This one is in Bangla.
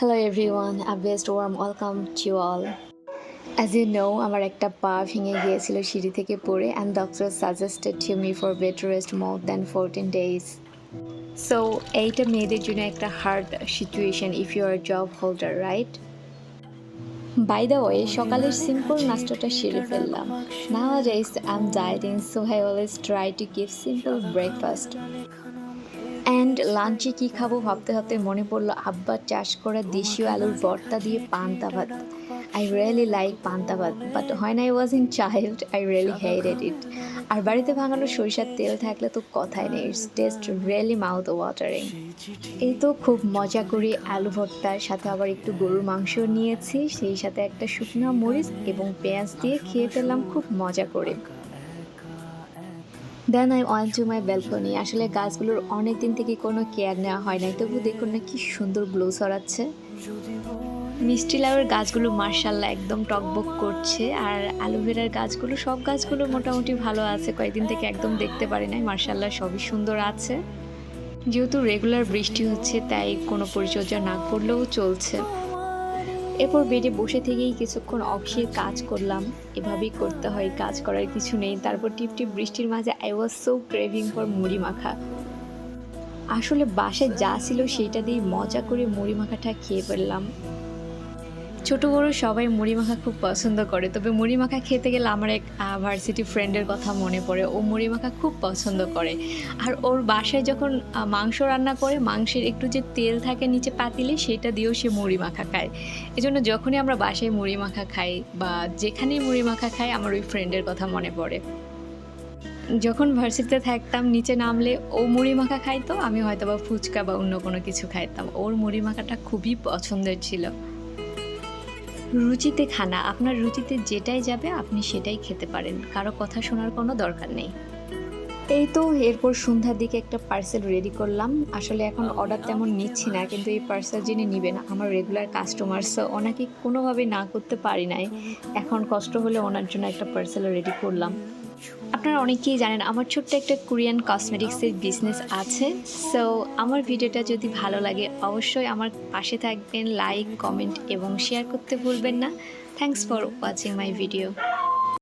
Hello everyone, a best warm welcome to you all. As you know, আমার একটা পা ভেঙে গিয়েছিল সিঁড়ি থেকে পড়ে and doctor suggested to me for bed rest more than 14 days. So, এইটা মেয়েদের জন্য একটা hard situation if you are a job holder, right? By the way, সকালের simple নাস্তাটা সেরে ফেললাম. Nowadays, I'm dieting, so I always try to give simple breakfast. And লাঞ্চে কী খাবো ভাবতে ভাবতে মনে পড়লো আব্বার চাষ করা দেশীয় আলুর ভর্তা দিয়ে পান্তা ভাত। I really like panta bhat, but when I was in child I really hated it. আর বাড়িতে ভাঙানো সরিষার তেল থাকলে তো কথাই নেই, it's taste really mouth watering. এই তো খুব মজা করে আলু ভর্তার সাথে আবার একটু গরুর মাংস নিয়েছি, সেই সাথে একটা শুকনো মরিচ এবং পেঁয়াজ দিয়ে খেয়ে ফেললাম খুব মজা করে। Then I want to my balcony. আসলে গাছগুলোর অনেক দিন থেকে কোনো কেয়ার নেওয়া হয় নাই, তবু দেখুন না কি সুন্দর গ্লো ছড়াচ্ছে। মিষ্টি লাউয়ের গাছগুলো মার্শাল্লাহ একদম টকবক করছে, আর অ্যালোভেরার গাছগুলো সব গাছগুলো মোটামুটি ভালো আছে, কয়েকদিন থেকে একদম দেখতে পারি নাই, মার্শাল্লাহ সবই সুন্দর আছে। যেহেতু রেগুলার বৃষ্টি হচ্ছে তাই কোনো পরিচর্যা না করলেও চলছে। এরপর বেডে বসে থেকেই কিছুক্ষণ অবসর কাজ করলাম, এভাবেই করতে হয়, কাজ করার কিছু নেই। তারপর টিপটিপ বৃষ্টির মাঝে I was so craving for মুড়ি মাখা। আসলে বাসায় যা ছিল সেইটা দিয়ে মজা করে মুড়ি মাখাটা খেয়ে ফেললাম। ছোটো বড়ো সবাই মুড়ি মাখা খুব পছন্দ করে, তবে মুড়ি মাখা খেতে গেলে আমার এক ভার্সিটি ফ্রেন্ডের কথা মনে পড়ে। ও মুড়ি মাখা খুব পছন্দ করে, আর ওর বাসায় যখন মাংস রান্না করে মাংসের একটু যে তেল থাকে নিচে পাতিলে সেটা দিয়েও সে মুড়ি মাখা খায়। এজন্য যখনই আমরা বাসায় মুড়ি মাখা খাই বা যেখানেই মুড়ি মাখা খাই আমার ওই ফ্রেন্ডের কথা মনে পড়ে। যখন ভার্সিটিতে থাকতাম নিচে নামলে ও মুড়ি মাখা খাইতো, আমি হয়তো বা ফুচকা বা অন্য কোনো কিছু খাইতাম। ওর মুড়ি মাখাটা খুবই পছন্দের ছিল। রুচিতে খানা, আপনার রুচিতে যেটাই যাবে আপনি সেটাই খেতে পারেন, কারো কথা শোনার কোনো দরকার নেই। এই তো এরপর সন্ধ্যার দিকে একটা পার্সেল রেডি করলাম। আসলে এখন অর্ডার তেমন নিচ্ছি না, কিন্তু এই পার্সেল যিনি নেবেন আমার রেগুলার কাস্টমার, সো ওনাকে কোনোভাবে না করতে পারি নাই। এখন কষ্ট হলে ওনার জন্য একটা পার্সেল রেডি করলাম। আপনারা অনেকেই জানেন আমার ছোট্ট একটা কোরিয়ান কসমেটিক্সের বিজনেস আছে। সো আমার ভিডিওটা যদি ভালো লাগে অবশ্যই আমার পাশে থাকবেন, লাইক, কমেন্ট এবং শেয়ার করতে ভুলবেন না। Thanks for watching my video.